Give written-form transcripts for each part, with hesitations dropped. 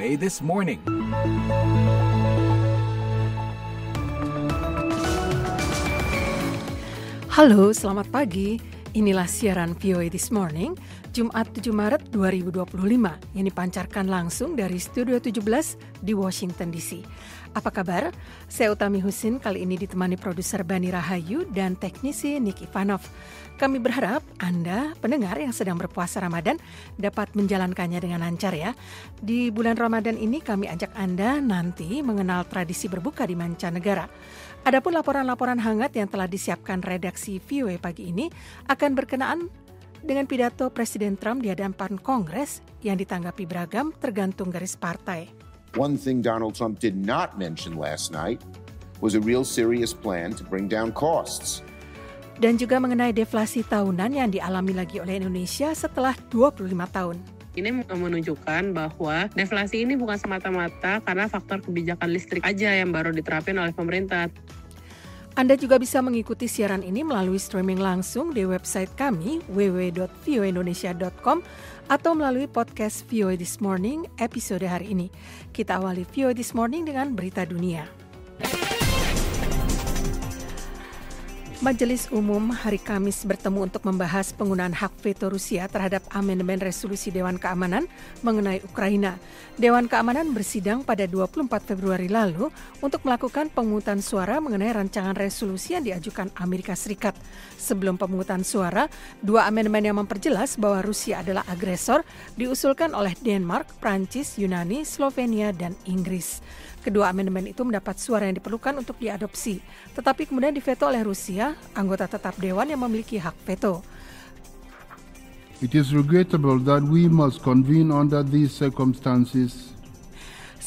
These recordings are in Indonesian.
VOA This Morning. Halo, selamat pagi. Inilah siaran VOA This Morning, Jumat 7 Maret 2025 yang dipancarkan langsung dari Studio 17 di Washington DC. Apa kabar? Saya Utami Husin, kali ini ditemani produser Bani Rahayu dan teknisi Nick Ivanov. Kami berharap Anda, pendengar yang sedang berpuasa Ramadan, dapat menjalankannya dengan lancar ya. Di bulan Ramadan ini kami ajak Anda nanti mengenal tradisi berbuka di mancanegara. Adapun laporan-laporan hangat yang telah disiapkan redaksi VOA pagi ini akan berkenaan dengan pidato Presiden Trump di hadapan Kongres yang ditanggapi beragam tergantung garis partai. One thing Donald Trump did not mention last night was a real serious plan to bring down costs. Dan juga mengenai deflasi tahunan yang dialami lagi oleh Indonesia setelah 25 tahun. Ini menunjukkan bahwa deflasi ini bukan semata-mata karena faktor kebijakan listrik aja yang baru diterapin oleh pemerintah. Anda juga bisa mengikuti siaran ini melalui streaming langsung di website kami www.voaindonesia.com atau melalui podcast VOA This Morning episode hari ini. Kita awali VOA This Morning dengan berita dunia. Majelis Umum hari Kamis bertemu untuk membahas penggunaan hak veto Rusia terhadap amandemen resolusi Dewan Keamanan mengenai Ukraina. Dewan Keamanan bersidang pada 24 Februari lalu untuk melakukan pemungutan suara mengenai rancangan resolusi yang diajukan Amerika Serikat. Sebelum pemungutan suara, dua amandemen yang memperjelas bahwa Rusia adalah agresor diusulkan oleh Denmark, Prancis, Yunani, Slovenia, dan Inggris. Kedua amandemen itu mendapat suara yang diperlukan untuk diadopsi, tetapi kemudian diveto oleh Rusia, anggota tetap Dewan yang memiliki hak veto. It is regrettable that we must convene under these circumstances.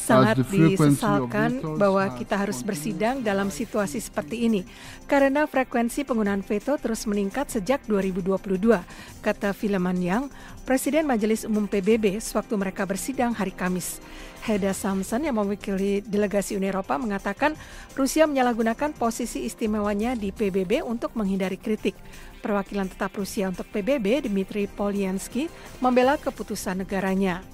Sangat disesalkan bahwa kita harus bersidang dalam situasi seperti ini karena frekuensi penggunaan veto terus meningkat sejak 2022, kata Philemon Yang, Presiden Majelis Umum PBB sewaktu mereka bersidang hari Kamis. Heda Samson yang mewakili delegasi Uni Eropa mengatakan Rusia menyalahgunakan posisi istimewanya di PBB untuk menghindari kritik. Perwakilan tetap Rusia untuk PBB, Dmitry Polyansky, membela keputusan negaranya.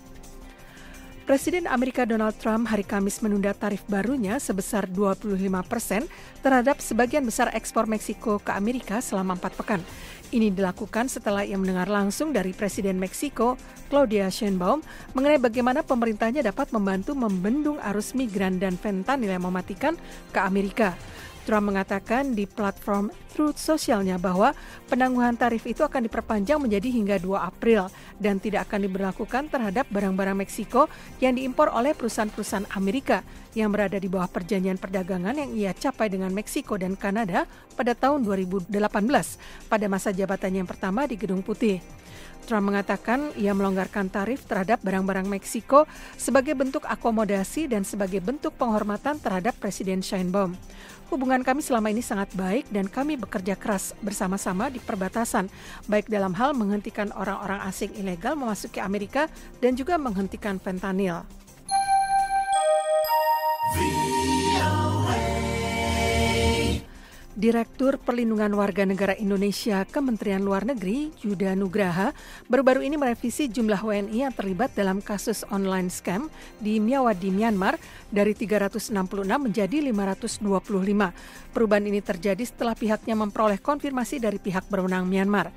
Presiden Amerika Donald Trump hari Kamis menunda tarif barunya sebesar 25% terhadap sebagian besar ekspor Meksiko ke Amerika selama 4 pekan. Ini dilakukan setelah ia mendengar langsung dari Presiden Meksiko, Claudia Sheinbaum, mengenai bagaimana pemerintahnya dapat membantu membendung arus migran dan fentanyl yang mematikan ke Amerika. Trump mengatakan di platform Truth Socialnya bahwa penangguhan tarif itu akan diperpanjang menjadi hingga 2 April dan tidak akan diberlakukan terhadap barang-barang Meksiko yang diimpor oleh perusahaan-perusahaan Amerika yang berada di bawah perjanjian perdagangan yang ia capai dengan Meksiko dan Kanada pada tahun 2018 pada masa jabatannya yang pertama di Gedung Putih. Trump mengatakan ia melonggarkan tarif terhadap barang-barang Meksiko sebagai bentuk akomodasi dan sebagai bentuk penghormatan terhadap Presiden Sheinbaum. Hubungan kami selama ini sangat baik dan kami bekerja keras bersama-sama di perbatasan, baik dalam hal menghentikan orang-orang asing ilegal memasuki Amerika dan juga menghentikan fentanyl. Direktur Perlindungan Warga Negara Indonesia Kementerian Luar Negeri, Yuda Nugraha, baru-baru ini merevisi jumlah WNI yang terlibat dalam kasus online scam di Myawaddi, Myanmar dari 366 menjadi 525. Perubahan ini terjadi setelah pihaknya memperoleh konfirmasi dari pihak berwenang Myanmar.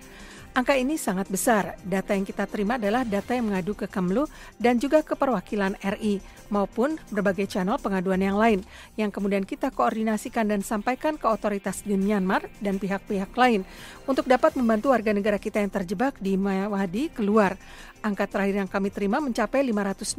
Angka ini sangat besar. Data yang kita terima adalah data yang mengadu ke Kemlu dan juga ke perwakilan RI maupun berbagai channel pengaduan yang lain yang kemudian kita koordinasikan dan sampaikan ke otoritas di Myanmar dan pihak-pihak lain untuk dapat membantu warga negara kita yang terjebak di Myawaddi keluar. Angka terakhir yang kami terima mencapai 525,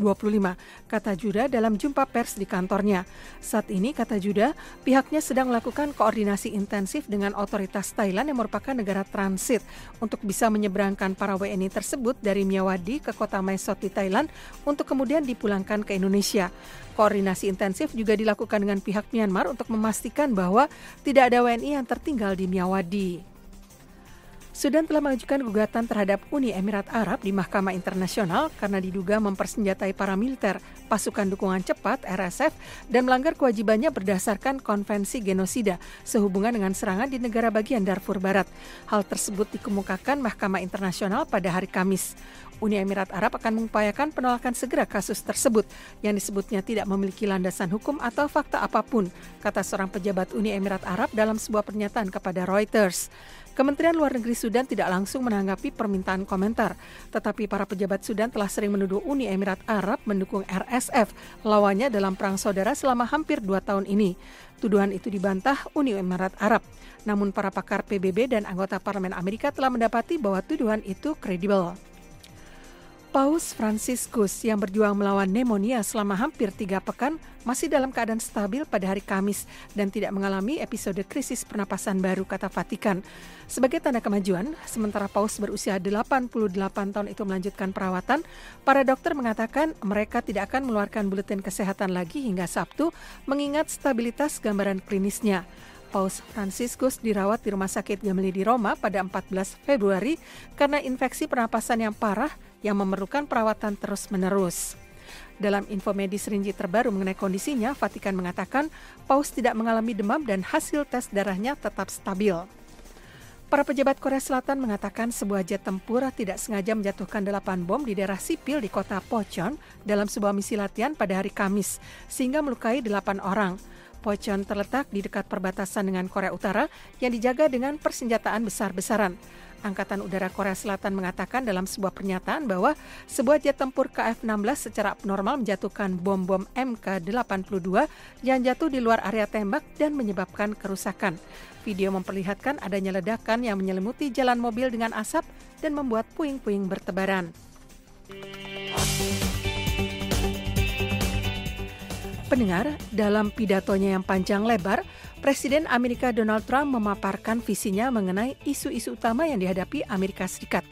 kata Juda dalam jumpa pers di kantornya. Saat ini, kata Juda, pihaknya sedang melakukan koordinasi intensif dengan otoritas Thailand yang merupakan negara transit untuk bisa menyeberangkan para WNI tersebut dari Myawaddi ke kota Mae Sot di Thailand untuk kemudian dipulangkan ke Indonesia. Koordinasi intensif juga dilakukan dengan pihak Myanmar untuk memastikan bahwa tidak ada WNI yang tertinggal di Myawaddi. Sudan telah mengajukan gugatan terhadap Uni Emirat Arab di Mahkamah Internasional karena diduga mempersenjatai para militer pasukan dukungan cepat RSF dan melanggar kewajibannya berdasarkan konvensi genosida sehubungan dengan serangan di negara bagian Darfur Barat. Hal tersebut dikemukakan Mahkamah Internasional pada hari Kamis. Uni Emirat Arab akan mengupayakan penolakan segera kasus tersebut yang disebutnya tidak memiliki landasan hukum atau fakta apapun, kata seorang pejabat Uni Emirat Arab dalam sebuah pernyataan kepada Reuters. Kementerian Luar Negeri Sudan tidak langsung menanggapi permintaan komentar, tetapi para pejabat Sudan telah sering menuduh Uni Emirat Arab mendukung RSF, lawannya dalam perang saudara selama hampir 2 tahun ini. Tuduhan itu dibantah Uni Emirat Arab. Namun para pakar PBB dan anggota Parlemen Amerika telah mendapati bahwa tuduhan itu kredibel. Paus Fransiskus yang berjuang melawan pneumonia selama hampir 3 pekan masih dalam keadaan stabil pada hari Kamis dan tidak mengalami episode krisis pernapasan baru, kata Vatikan. Sebagai tanda kemajuan, sementara Paus berusia 88 tahun itu melanjutkan perawatan, para dokter mengatakan mereka tidak akan mengeluarkan buletin kesehatan lagi hingga Sabtu mengingat stabilitas gambaran klinisnya. Paus Fransiskus dirawat di Rumah Sakit Gemelli di Roma pada 14 Februari karena infeksi pernapasan yang parah yang memerlukan perawatan terus-menerus. Dalam info medis rinci terbaru mengenai kondisinya, Vatikan mengatakan Paus tidak mengalami demam dan hasil tes darahnya tetap stabil. Para pejabat Korea Selatan mengatakan sebuah jet tempur tidak sengaja menjatuhkan 8 bom di daerah sipil di kota Pocheon dalam sebuah misi latihan pada hari Kamis, sehingga melukai 8 orang. Pocheon terletak di dekat perbatasan dengan Korea Utara yang dijaga dengan persenjataan besar-besaran. Angkatan Udara Korea Selatan mengatakan dalam sebuah pernyataan bahwa sebuah jet tempur KF-16 secara abnormal menjatuhkan bom-bom MK-82 yang jatuh di luar area tembak dan menyebabkan kerusakan. Video memperlihatkan adanya ledakan yang menyelimuti jalan mobil dengan asap dan membuat puing-puing bertebaran. Pendengar, dalam pidatonya yang panjang lebar, Presiden Amerika Donald Trump memaparkan visinya mengenai isu-isu utama yang dihadapi Amerika Serikat.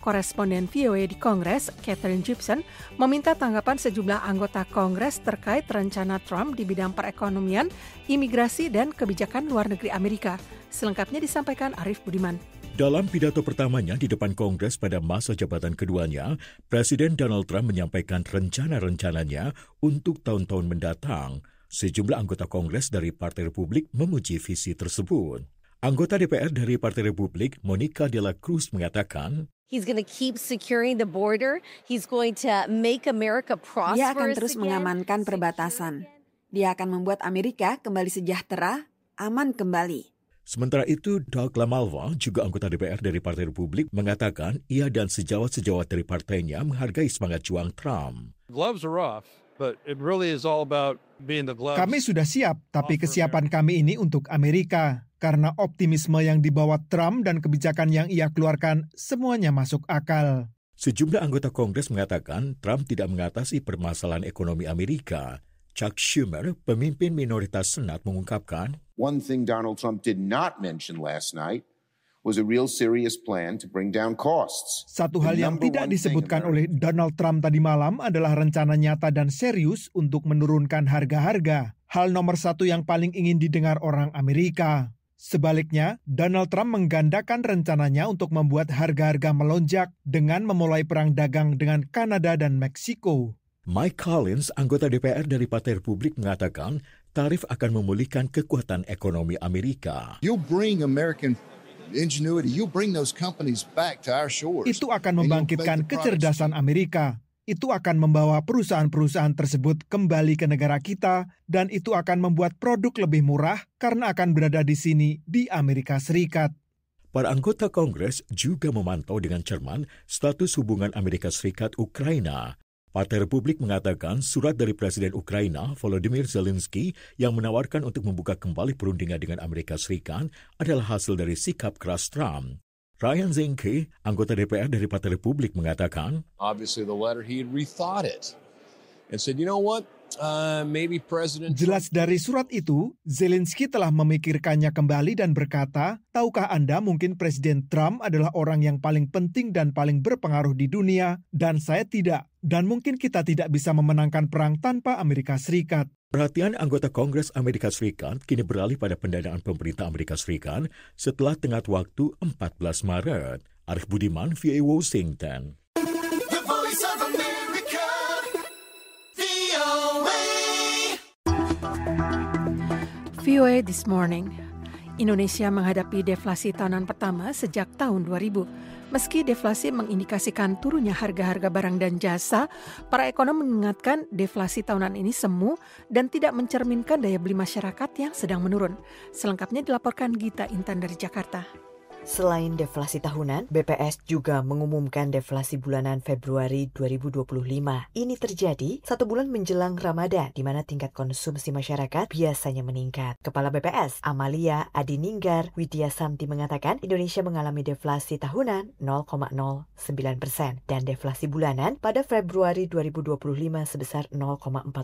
Koresponden VOA di Kongres, Catherine Gibson, meminta tanggapan sejumlah anggota Kongres terkait rencana Trump di bidang perekonomian, imigrasi, dan kebijakan luar negeri Amerika. Selengkapnya disampaikan Arif Budiman. Dalam pidato pertamanya di depan Kongres pada masa jabatan keduanya, Presiden Donald Trump menyampaikan rencana-rencananya untuk tahun-tahun mendatang. Sejumlah anggota Kongres dari Partai Republik memuji visi tersebut. Anggota DPR dari Partai Republik, Monica De La Cruz, mengatakan, He's going to keep securing the border. He's going to make America prosperous. Dia akan terus mengamankan perbatasan. Dia akan membuat Amerika kembali sejahtera, aman kembali. Sementara itu, Doug LaMalva, juga anggota DPR dari Partai Republik, mengatakan ia dan sejawat-sejawat dari partainya menghargai semangat juang Trump. Gloves are off, but it really is all about being the gloves. Kami sudah siap, tapi kesiapan kami ini untuk Amerika. Karena optimisme yang dibawa Trump dan kebijakan yang ia keluarkan semuanya masuk akal. Sejumlah anggota Kongres mengatakan Trump tidak mengatasi permasalahan ekonomi Amerika. Chuck Schumer, pemimpin minoritas Senat, mengungkapkan, One thing Donald Trump did not mention last night was a real serious plan to bring down costs. Satu hal yang tidak disebutkan oleh Donald Trump tadi malam adalah rencana nyata dan serius untuk menurunkan harga-harga. Hal nomor satu yang paling ingin didengar orang Amerika. Sebaliknya, Donald Trump menggandakan rencananya untuk membuat harga-harga melonjak dengan memulai perang dagang dengan Kanada dan Meksiko. Mike Collins, anggota DPR dari Partai Republik, mengatakan tarif akan memulihkan kekuatan ekonomi Amerika. You bring American ingenuity, you bring those companies back to our shores. Itu akan membangkitkan kecerdasan Amerika. Itu akan membawa perusahaan-perusahaan tersebut kembali ke negara kita dan itu akan membuat produk lebih murah karena akan berada di sini di Amerika Serikat. Para anggota Kongres juga memantau dengan cermat status hubungan Amerika Serikat-Ukraina. Partai Republik mengatakan surat dari Presiden Ukraina, Volodymyr Zelensky, yang menawarkan untuk membuka kembali perundingan dengan Amerika Serikat adalah hasil dari sikap keras Trump. Ryan Zinke, anggota DPR dari Partai Republik, mengatakan, Obviously the letter, he had rethought it and said, you know what? Jelas dari surat itu, Zelensky telah memikirkannya kembali dan berkata, tahukah Anda mungkin Presiden Trump adalah orang yang paling penting dan paling berpengaruh di dunia, dan saya tidak. Dan mungkin kita tidak bisa memenangkan perang tanpa Amerika Serikat. Perhatian anggota Kongres Amerika Serikat kini beralih pada pendanaan pemerintah Amerika Serikat setelah tenggat waktu 14 Maret. Arif Budiman, VOA Washington. VOA This Morning. Indonesia menghadapi deflasi tahunan pertama sejak tahun 2000. Meski deflasi mengindikasikan turunnya harga-harga barang dan jasa, para ekonom mengingatkan deflasi tahunan ini semu dan tidak mencerminkan daya beli masyarakat yang sedang menurun. Selengkapnya dilaporkan Gita Intan dari Jakarta. Selain deflasi tahunan, BPS juga mengumumkan deflasi bulanan Februari 2025. Ini terjadi 1 bulan menjelang Ramadan, di mana tingkat konsumsi masyarakat biasanya meningkat. Kepala BPS, Amalia Adininggar Widya Santi mengatakan Indonesia mengalami deflasi tahunan 0,09% dan deflasi bulanan pada Februari 2025 sebesar 0,48%.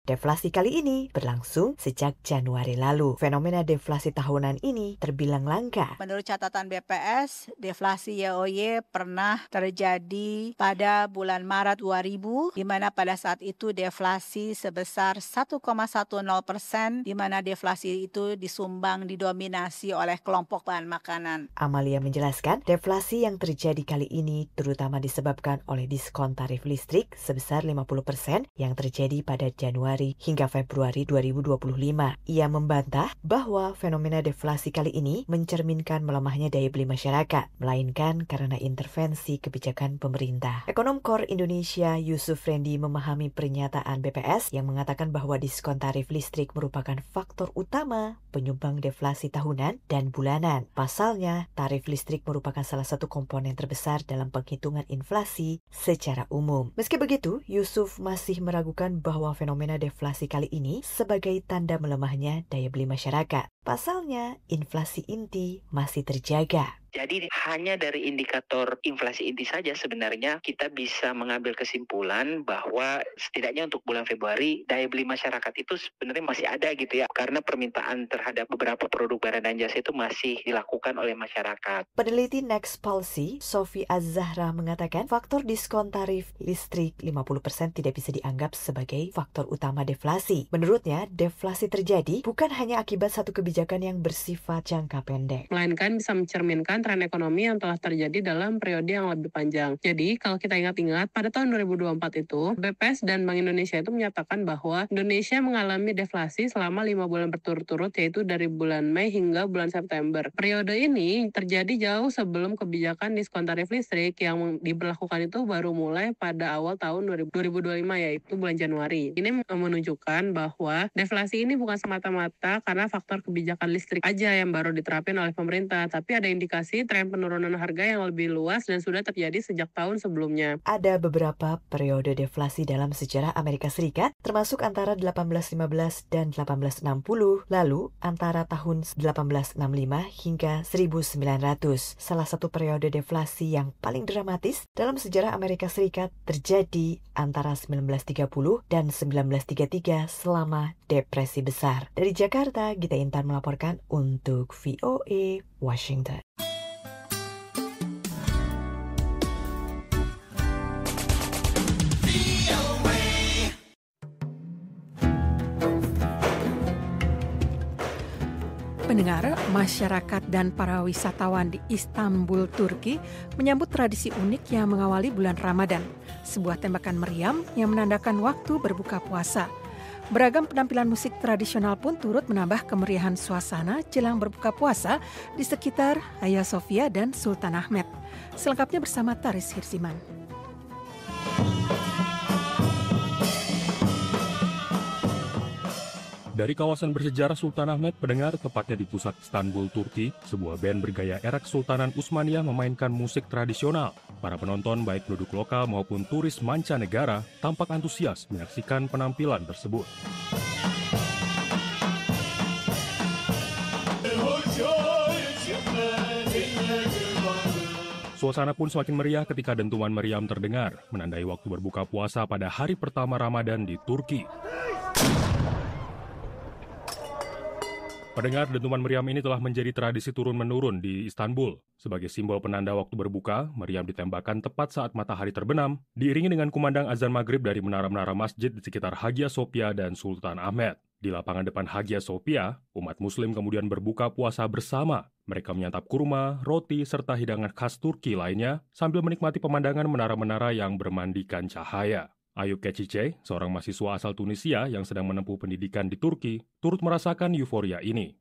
Deflasi kali ini berlangsung sejak Januari lalu. Fenomena deflasi tahunan ini terbilang langka. Menurut catatan BPS, deflasi YoY pernah terjadi pada bulan Maret 2000, di mana pada saat itu deflasi sebesar 1,10%, di mana deflasi itu didominasi oleh kelompok bahan makanan. Amalia menjelaskan, deflasi yang terjadi kali ini terutama disebabkan oleh diskon tarif listrik sebesar 50% yang terjadi pada Januari hingga Februari 2025. Ia membantah bahwa fenomena deflasi kali ini mencerminkan melemahnya daya beli masyarakat, melainkan karena intervensi kebijakan pemerintah. Ekonom Core Indonesia Yusuf Rendi memahami pernyataan BPS yang mengatakan bahwa diskon tarif listrik merupakan faktor utama penyumbang deflasi tahunan dan bulanan. Pasalnya, tarif listrik merupakan salah satu komponen terbesar dalam penghitungan inflasi secara umum. Meski begitu, Yusuf masih meragukan bahwa fenomena deflasi kali ini sebagai tanda melemahnya daya beli masyarakat. Pasalnya, inflasi inti masih terjaga. Jadi hanya dari indikator inflasi inti saja sebenarnya kita bisa mengambil kesimpulan bahwa setidaknya untuk bulan Februari daya beli masyarakat itu sebenarnya masih ada gitu ya. Karena permintaan terhadap beberapa produk barang dan jasa itu masih dilakukan oleh masyarakat. Peneliti Next Policy, Sofi Az-Zahra mengatakan faktor diskon tarif listrik 50% tidak bisa dianggap sebagai faktor utama deflasi. Menurutnya, deflasi terjadi bukan hanya akibat satu kebijakan yang bersifat jangka pendek, melainkan bisa mencerminkan tren ekonomi yang telah terjadi dalam periode yang lebih panjang. Jadi, kalau kita ingat-ingat, pada tahun 2024 itu, BPS dan Bank Indonesia itu menyatakan bahwa Indonesia mengalami deflasi selama 5 bulan berturut-turut, yaitu dari bulan Mei hingga bulan September. Periode ini terjadi jauh sebelum kebijakan diskon tarif listrik yang diberlakukan itu baru mulai pada awal tahun 2025, yaitu bulan Januari. Ini menunjukkan bahwa deflasi ini bukan semata-mata karena faktor kebijakan listrik aja yang baru diterapin oleh pemerintah, tapi ada indikasi tren penurunan harga yang lebih luas dan sudah terjadi sejak tahun sebelumnya. Ada beberapa periode deflasi dalam sejarah Amerika Serikat, termasuk antara 1815 dan 1860, lalu antara tahun 1865 hingga 1900. Salah satu periode deflasi yang paling dramatis dalam sejarah Amerika Serikat terjadi antara 1930 dan 1933 selama Depresi Besar. Dari Jakarta, Gita Intan melaporkan untuk VOA Washington. Pendengar, masyarakat dan para wisatawan di Istanbul, Turki menyambut tradisi unik yang mengawali bulan Ramadan, sebuah tembakan meriam yang menandakan waktu berbuka puasa. Beragam penampilan musik tradisional pun turut menambah kemeriahan suasana jelang berbuka puasa di sekitar Hagia Sophia dan Sultan Ahmet. Selengkapnya bersama Taris Hirsiman. Dari kawasan bersejarah Sultan Ahmet, pendengar, tepatnya di pusat Istanbul, Turki, sebuah band bergaya era Kesultanan Utsmaniyah memainkan musik tradisional. Para penonton, baik penduduk lokal maupun turis mancanegara, tampak antusias menyaksikan penampilan tersebut. Suasana pun semakin meriah ketika dentuman meriam terdengar, menandai waktu berbuka puasa pada hari pertama Ramadan di Turki. Pendengar dentuman meriam ini telah menjadi tradisi turun-menurun di Istanbul. Sebagai simbol penanda waktu berbuka, meriam ditembakkan tepat saat matahari terbenam, diiringi dengan kumandang azan maghrib dari menara-menara masjid di sekitar Hagia Sophia dan Sultan Ahmet. Di lapangan depan Hagia Sophia, umat muslim kemudian berbuka puasa bersama. Mereka menyantap kurma, roti, serta hidangan khas Turki lainnya, sambil menikmati pemandangan menara-menara yang bermandikan cahaya. Ayub Keçice, seorang mahasiswa asal Tunisia yang sedang menempuh pendidikan di Turki, turut merasakan euforia ini.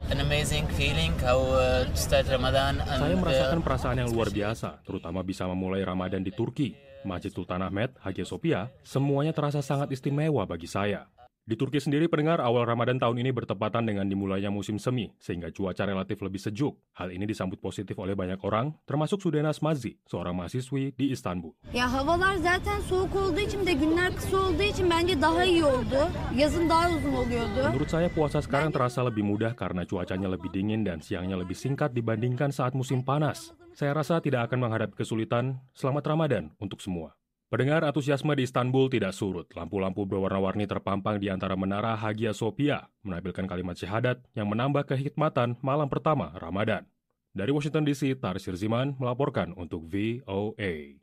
Saya merasakan perasaan yang luar biasa, terutama bisa memulai Ramadan di Turki. Masjid Sultan Ahmet, Hagia Sophia, semuanya terasa sangat istimewa bagi saya. Di Turki sendiri, pendengar, awal Ramadan tahun ini bertepatan dengan dimulainya musim semi, sehingga cuaca relatif lebih sejuk. Hal ini disambut positif oleh banyak orang, termasuk Sudenas Mazi, seorang mahasiswi di Istanbul. Ya havalar zaten soğuk olduğu için de günler kısa olduğu için bence daha iyi oldu. Yazın daha uzun oluyordu. Menurut saya puasa sekarang terasa lebih mudah karena cuacanya lebih dingin dan siangnya lebih singkat dibandingkan saat musim panas. Saya rasa tidak akan menghadapi kesulitan. Selamat Ramadan untuk semua. Pendengar, antusiasme di Istanbul tidak surut. Lampu-lampu berwarna-warni terpampang di antara menara Hagia Sophia, menampilkan kalimat syahadat yang menambah kehikmatan malam pertama Ramadan. Dari Washington DC, Tarsir Ziman melaporkan untuk VOA.